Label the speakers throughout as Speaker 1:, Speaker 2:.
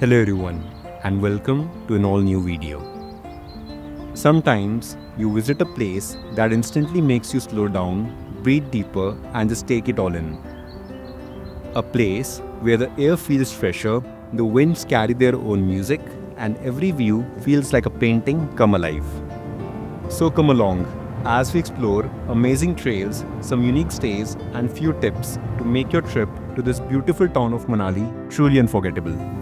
Speaker 1: Hello everyone and welcome to an all new video. Sometimes you visit a place that instantly makes you slow down, breathe deeper and just take it all in. A place where the air feels fresher, the winds carry their own music and every view feels like a painting come alive. So come along as we explore amazing trails, some unique stays and few tips to make your trip to this beautiful town of Manali truly unforgettable.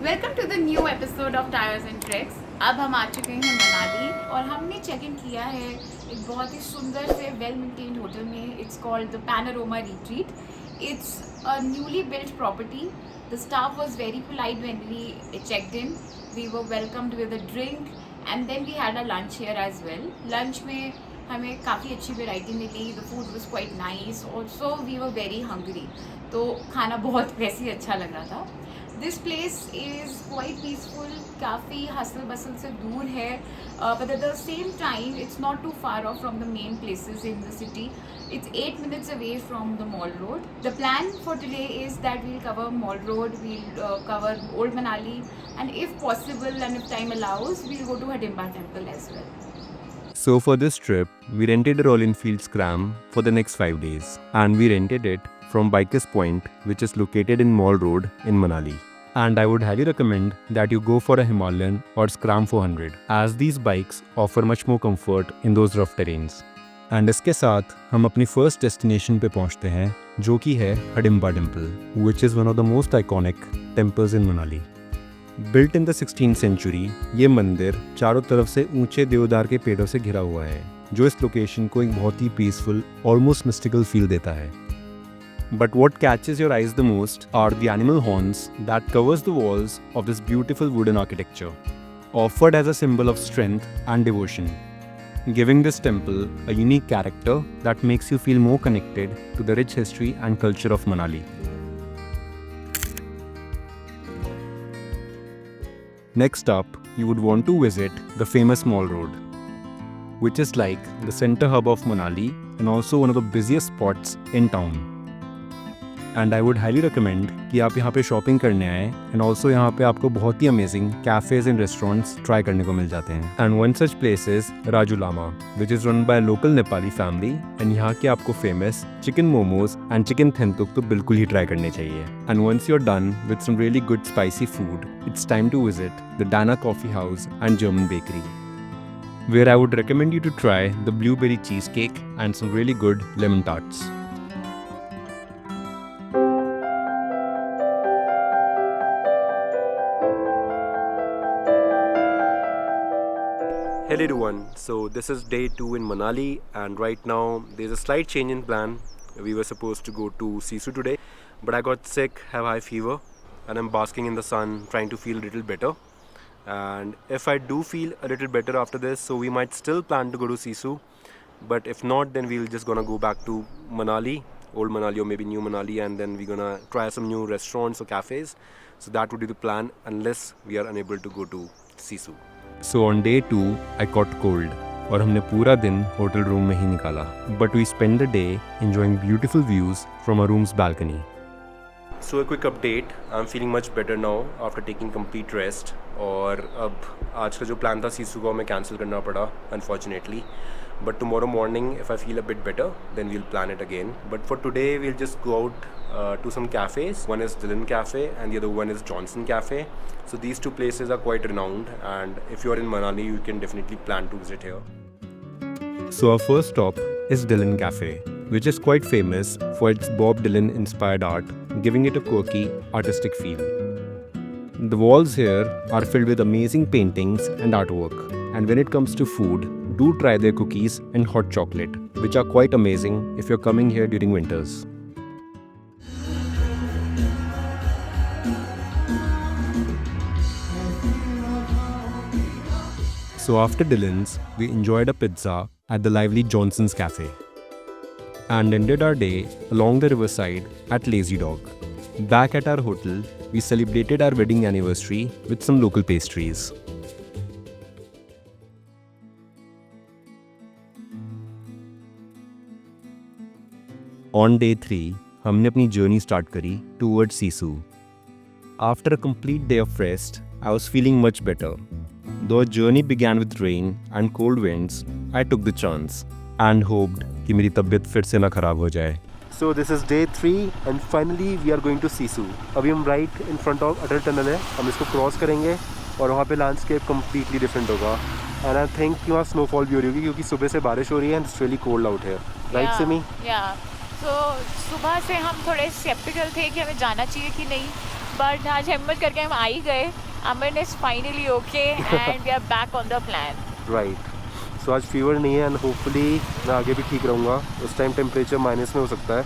Speaker 2: Welcome to the new episode of Tyres and Tracks. अब हम आ चुके हैं मनाली और हमने check in किया है एक बहुत ही सुंदर से वेल मेंटेन्ड होटल में। It's called the Panorama Retreat. It's a newly built property. The staff was very polite when we checked in. We were welcomed with a drink and then we had a lunch here as well. Lunch में हमें काफ़ी अच्छी variety मिली। The food was quite nice. Also we were very hungry, तो खाना बहुत वैसे ही अच्छा लग रहा था। This place is quite peaceful, काफ़ी हसल बसल से दूर है, but at the same time it's not too far off from the main places in the city. It's 8 minutes away from the Mall Road. The plan for today is that we'll cover Mall Road, we'll cover Old Manali, and if possible and if time allows, we'll go to Hidimba Temple as well.
Speaker 1: So for this trip, we rented a Royal Enfield Scram for the next 5 days and we rented it from Bikers Point, which is located in Mall Road in Manali. And I would highly recommend that you go for a Himalayan or Scram 400 as these bikes offer much more comfort in those rough terrains. And इसके साथ हम अपनी first destination पे पहुंचते हैं जो कि है Hadimba temple, which is one of the most iconic temples in Manali. Built in the 16th century, ये मंदिर चारों तरफ से ऊंचे देवदार के पेड़ों से घिरा हुआ है जो इस लोकेशन को एक बहुत ही पीसफुल, ऑलमोस्ट मिस्टिकल फील देता है। But what catches your eyes the most are the animal horns that covers the walls of this beautiful wooden architecture, offered as a symbol of strength and devotion, giving this temple a unique character that makes you feel more connected to the rich history and culture of Manali. Next up, you would want to visit the famous Mall Road, which is like the center hub of Manali and also one of the busiest spots in town. And I would highly recommend कि आप यहाँ पे shopping करने आए and also यहाँ पे आपको बहुत ही amazing cafes and restaurants try करने को मिल जाते हैं। And one such place is Raju Lama, which is run by local Nepali family and यहाँ के आपको famous chicken momos and chicken thenthuk तो बिल्कुल ही ट्राई करने चाहिए। And once you are done with some really good spicy food, it's time to visit the Dana coffee house and German bakery, where I would recommend you to try the blueberry cheesecake and some really good lemon tarts. Hello everyone, so this is day 2 in Manali and right now there's a slight change in plan. We were supposed to go to Sisu today, but I got sick, have high fever and I'm basking in the sun trying to feel a little better. And if I do feel a little better after this, so we might still plan to go to Sisu, but if not then we'll just gonna go back to Manali, Old Manali or maybe New Manali, and then we're gonna try some new restaurants or cafes. So that would be the plan unless we are unable to go to Sisu. So on day 2, I caught cold और हमने पूरा दिन hotel room में ही निकाला. But we spent the day enjoying beautiful views from our room's balcony. So a quick update, I'm feeling much better now after taking complete rest. और अब आज का जो प्लान था सीसू का मैं कैंसिल करना पड़ा unfortunately. But tomorrow morning, if I feel a bit better, then we'll plan it again. But for today, we'll just go out to some cafes. One is Dylan Cafe and the other one is Johnson Cafe. So these two places are quite renowned, and if you are in Manali, you can definitely plan to visit here. So our first stop is Dylan Cafe, which is quite famous for its Bob Dylan inspired art, giving it a quirky, artistic feel. The walls here are filled with amazing paintings and artwork, and when it comes to food, do try their cookies and hot chocolate, which are quite amazing if you're coming here during winters. So after Dylan's, we enjoyed a pizza at the lively Johnson's Cafe and ended our day along the riverside at Lazy Dog. Back at our hotel, we celebrated our wedding anniversary with some local pastries. On day 3, हमने अपनी journey start करी towards Sisu. After a complete day of rest, I was feeling much better. Though our journey began with rain and cold winds, I took the chance and hoped कि मेरी तबीयत फिर से ना खराब हो जाए. So this is day 3 and finally we are going to Sisu. अभी हम right in front of Atal Tunnel है, हम इसको क्रॉस करेंगे और वहाँ पे लैंडस्केप कम्प्लीटली डिफरेंट होगा. एंड आई थिंक कि वहाँ स्नोफॉल भी हो रही होगी क्योंकि सुबह से बारिश हो रही है and it's really cold out है. राइट सिमी?
Speaker 2: या तो सुबह से हम थोड़े स्केप्टिकल थे कि हमें जाना चाहिए कि नहीं, बट आज हिम्मत करके हम आ ही गए. Aman is finally okay and we are back on the plan.
Speaker 1: Right. So आज फीवर नहीं है एंड होपफुली मैं आगे भी ठीक रहूँगा. उस टाइम टेम्परेचर माइनस में हो सकता है.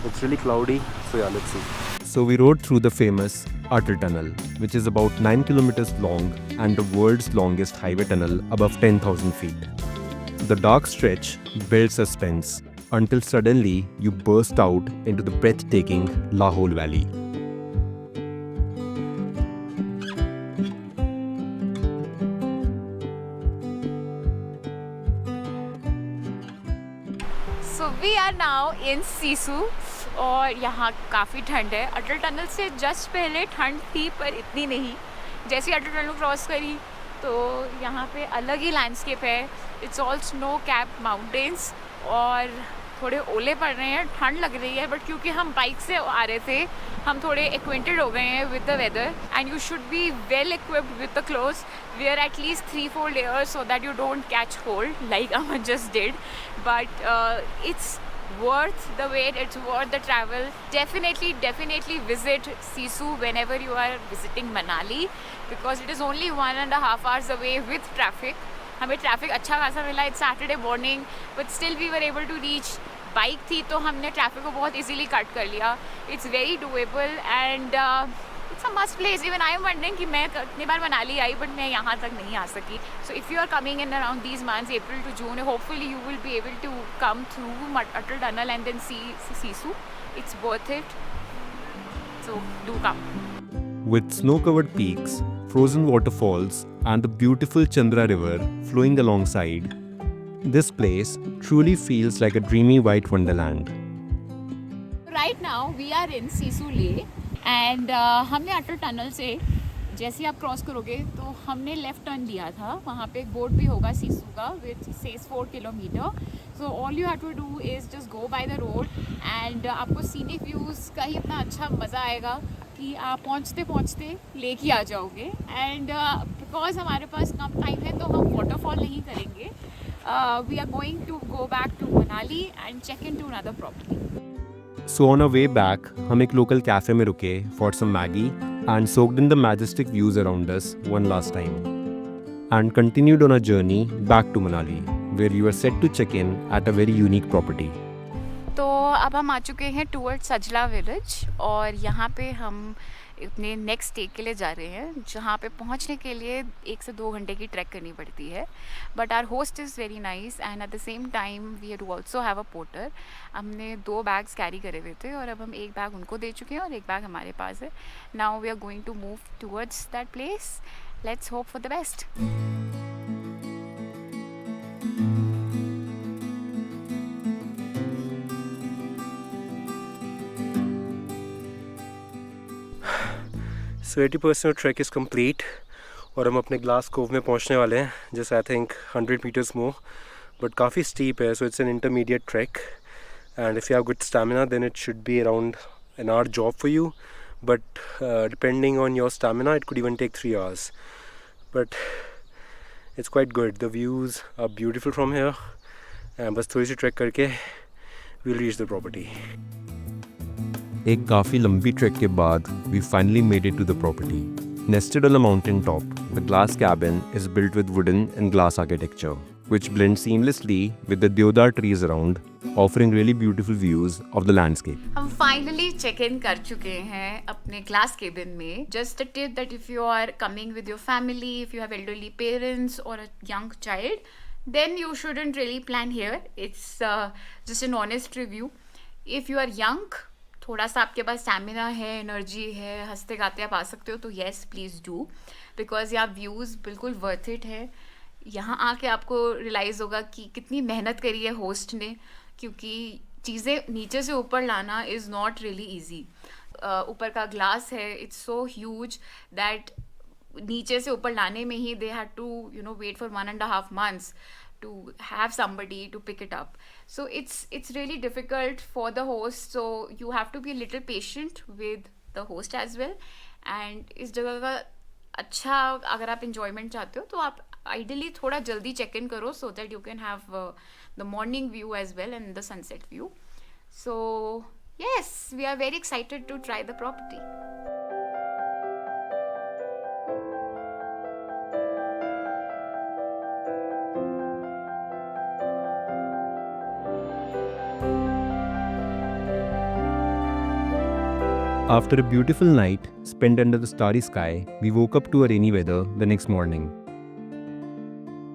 Speaker 1: It's really cloudy. So yeah let's see. So we rode through the famous Atal Tunnel, which is about 9 kilometers long and the world's longest highway tunnel above 10,000 feet. The dark stretch built suspense until suddenly you burst out into the breathtaking Lahore Valley.
Speaker 2: So we are now in Sisu और यहाँ काफ़ी ठंड है. अटल tunnel से just पहले ठंड थी पर इतनी नहीं. जैसे अटल टनल क्रॉस करी तो यहाँ पे अलग ही लैंडस्केप है. It's all snow cap mountains और थोड़े ओले पड़ रहे हैं. ठंड लग रही है बट क्योंकि हम बाइक से आ रहे थे हम थोड़े एक्वेंटेड हो गए हैं with the weather and you should be well equipped with the clothes. wear at least 3-4 layers so that you don't catch cold like Aman just did. But it's worth the wait, it's worth the travel. Definitely visit Sisu whenever you are visiting Manali because it is only 1.5 hours away with traffic. हमें traffic अच्छा खासा मिला. It's Saturday morning but still we were able to reach. Bike थी तो हमने traffic को बहुत easily cut कर लिया. It's very doable and it's a must place. Even I am wondering कि मैं कितनी बार मनाली आई बट मैं यहाँ तक नहीं आ सकी. So if you are coming in around these months April to June, hopefully you will be able to come through Atal tunnel and then see Sisu. It's worth it. So do come.
Speaker 1: With snow-covered peaks, frozen waterfalls, and the beautiful Chandra River flowing alongside, this place truly feels like a dreamy white wonderland.
Speaker 2: Right now we are in Sisu Leh and हमने अटल tunnel से जैसे आप cross करोगे तो हमने left turn लिया था. वहाँ पे एक बोर्ड भी होगा सीसू का which says 4 kilometre. So all you have to do is just go by the road and आपको सीनिक व्यूज़ का ही इतना अच्छा मज़ा आएगा कि आप पहुँचते पहुँचते लेक ही आ जाओगे. एंड बिकॉज हमारे पास कम टाइम है तो हम वाटरफॉल नहीं करेंगे. We are going to go back to Manali and check in to another property.
Speaker 1: So on our way back, हम एक local cafe में रुके for some Maggie and soaked in the majestic views around us one last time. And continued on our journey back to Manali, where you are set to check in at a very unique property.
Speaker 2: तो अब हम आ चुके हैं towards सजला village और यहाँ पे हम अपने नेक्स्ट स्टे के लिए जा रहे हैं जहाँ पे पहुँचने के लिए 1 से 2 घंटे की ट्रैक करनी पड़ती है. But our host is very nice and at the same time we do also have a porter. हमने 2 बैग्स कैरी करे हुए थे और अब हम 1 बैग उनको दे चुके हैं और 1 बैग हमारे पास है. Now we are going to move towards that place. Let's hope for the best.
Speaker 1: So 80% of trek is complete और हम अपने ग्लास कोव में पहुंचने वाले हैं. Just I think 100 meters more, but काफ़ी steep है. So it's an intermediate trek and if you have good stamina then it should be around an hour job for you, but depending on your stamina it could even take 3 hours, but it's quite good. The views are beautiful from here and बस थोड़ी C track करके we'll reach the property. एक काफ़ी लंबी track के बाद we finally made it to the property. Nested on a mountain top, the glass cabin is built with wooden and glass architecture, which blends seamlessly with the deodar trees around, offering really beautiful views of the landscape.
Speaker 2: हम फाइनली check in कर चुके हैं अपने glass cabin में. Just a tip that if you are coming with your family, if you have elderly parents और a young child, then you shouldn't really plan here. It's just an honest review. If you are young, थोड़ा सा आपके पास stamina है, energy है, हंसते गाते आप आ सकते हो तो येस प्लीज़ डू, बिकॉज यहाँ व्यूज़ बिल्कुल वर्थ इट है. यहाँ आके आपको रियलाइज़ होगा कि कितनी मेहनत करी है होस्ट ने, क्योंकि चीज़ें नीचे से ऊपर लाना इज़ नॉट रियली ईजी. ऊपर का ग्लास है, इट्स सो ह्यूज दैट नीचे से ऊपर लाने में ही they had to wait for 1.5 months to have somebody to pick it up. So it's really difficult for the host, so you have to be a little patient with the host as well. And इस जगह का अच्छा, अगर आप enjoyment चाहते हो तो आप ideally थोड़ा जल्दी check in करो, so that you can have the morning view as well and the sunset view. So yes, we are very excited to try the property.
Speaker 1: After a beautiful night spent under the starry sky, we woke up to a rainy weather the next morning.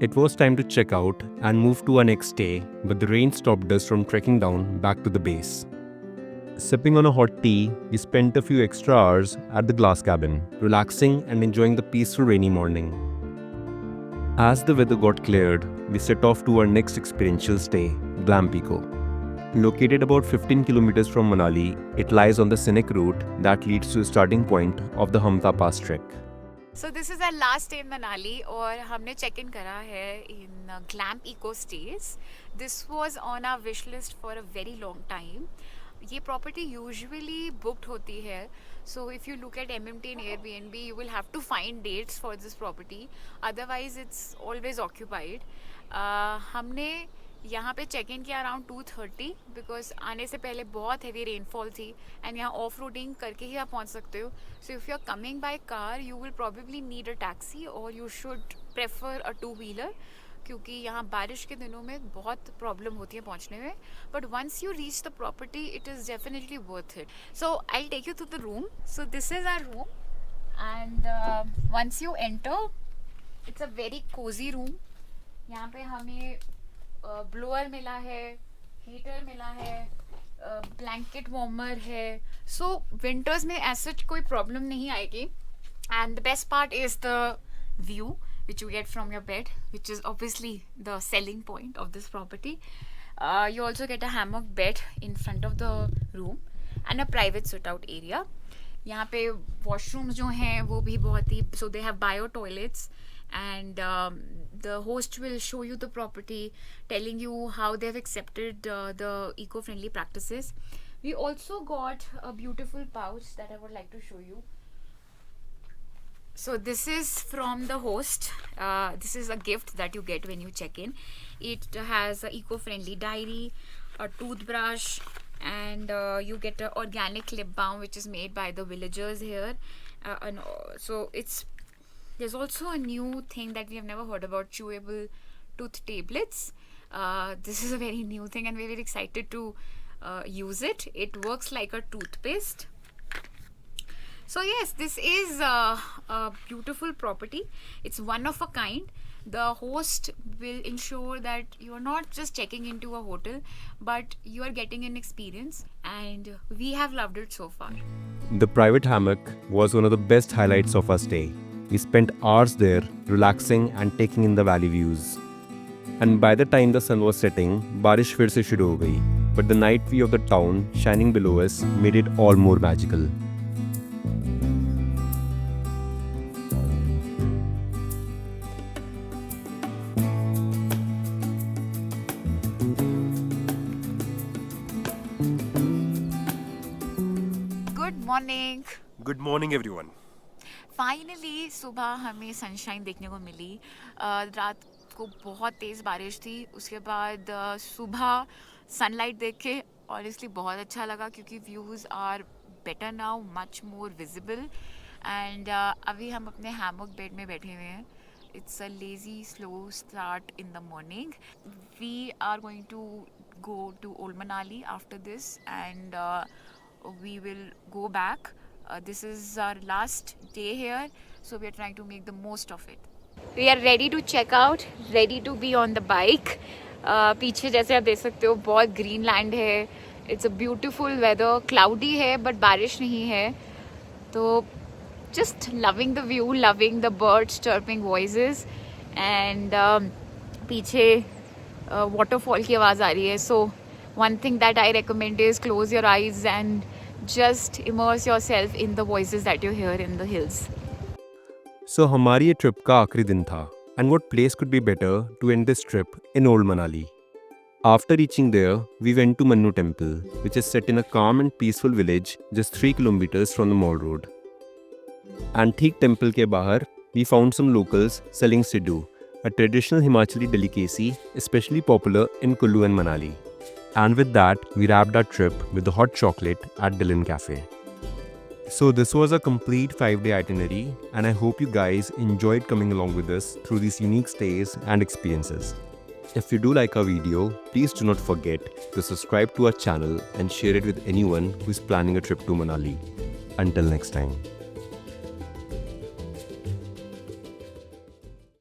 Speaker 1: It was time to check out and move to our next stay, but the rain stopped us from trekking down back to the base. Sipping on a hot tea, we spent a few extra hours at the glass cabin, relaxing and enjoying the peaceful rainy morning. As the weather got cleared, we set off to our next experiential stay, Glampico. Located about 15 kilometers from Manali, it lies on the scenic route that leads to the starting point of the Hamta Pass trek.
Speaker 2: So this is our last day in Manali और हमने check in करा है in Glamp Eco Stays. This was on our wish list for a very long time. ये property usually booked होती है. So if you look at MMT and Airbnb, you will have to find dates for this property. Otherwise, it's always occupied. हमने यहाँ पे check in किया around 2:30 because आने से पहले बहुत हैवी रेनफॉल थी एंड यहाँ ऑफ रोडिंग करके ही आप पहुँच सकते हो. So if you are coming by car you will probably need a taxi और you should prefer a 2-wheeler क्योंकि यहाँ बारिश के दिनों में बहुत प्रॉब्लम होती है पहुँचने में. But once you reach the property it is definitely worth it. So I take you to the room. So this is our room and once you enter it's a very cosy room. यहाँ पे हमें blower मिला है, heater मिला है, blanket warmer है. सो winters में ऐसा कोई प्रॉब्लम नहीं आएगी. And the best part is the view which you get from your bed, which is obviously the selling point of this property. You also get a hammock bed in front of the room and a private sit out area. यहाँ पे washrooms जो हैं वो भी बहुत ही, so they have bio toilets and the host will show you the property, telling you how they have accepted the eco-friendly practices. We also got a beautiful pouch that I would like to show you. So this is from the host. This is a gift that you get when you check in. It has an eco-friendly diary, a toothbrush, and you get an organic lip balm which is made by the villagers here. So there's also a new thing that we have never heard about, chewable tooth tablets. This is a very new thing and we're very excited to use it. It works like a toothpaste. So yes, this is a beautiful property. It's one of a kind. The host will ensure that you are not just checking into a hotel, but you are getting an experience, and we have loved it so far.
Speaker 1: The private hammock was one of the best highlights of our stay. We spent hours there, relaxing and taking in the valley views. And by the time the sun was setting, बारिश फिर से शुरू हो गई. But the night view of the town shining below us made it all more magical.
Speaker 2: Good morning.
Speaker 1: Good morning, everyone.
Speaker 2: Finally सुबह हमें sunshine देखने को मिली. रात को बहुत तेज़ बारिश थी, उसके बाद सुबह सनलाइट देख के ऑनेस्टली बहुत अच्छा लगा क्योंकि views are better now, much more visible. And अभी हम अपने हैमॉक बेड में बैठे हुए हैं. It's a lazy slow start in the morning. We are going to go to Old Manali after this and we will go back. This is our last day here, so we are trying to make the most of it. We are ready to check out, ready to be on the bike. पीछे जैसे आप देख सकते हो बहुत green land है. It's a beautiful weather. Cloudy है but बारिश नहीं है. तो just loving the view, loving the birds chirping voices and पीछे वाटरफॉल की आवाज़ आ रही है. सो one thing that I recommend is close your eyes and just immerse yourself in the voices that you hear in the hills.
Speaker 1: So हमारी ये trip का आखिरी दिन था, and what place could be better to end this trip in Old Manali? After reaching there, we went to Mannu Temple, which is set in a calm and peaceful village just 3 kilometers from the mall road. And ठीक temple के बाहर, we found some locals selling siddu, a traditional Himachali delicacy especially popular in Kullu and Manali. And with that, we wrapped our trip with the hot chocolate at Dylan Cafe. So this was a complete 5-day itinerary, and I hope you guys enjoyed coming along with us through these unique stays and experiences. If you do like our video, please do not forget to subscribe to our channel and share it with anyone who is planning a trip to Manali. Until next time.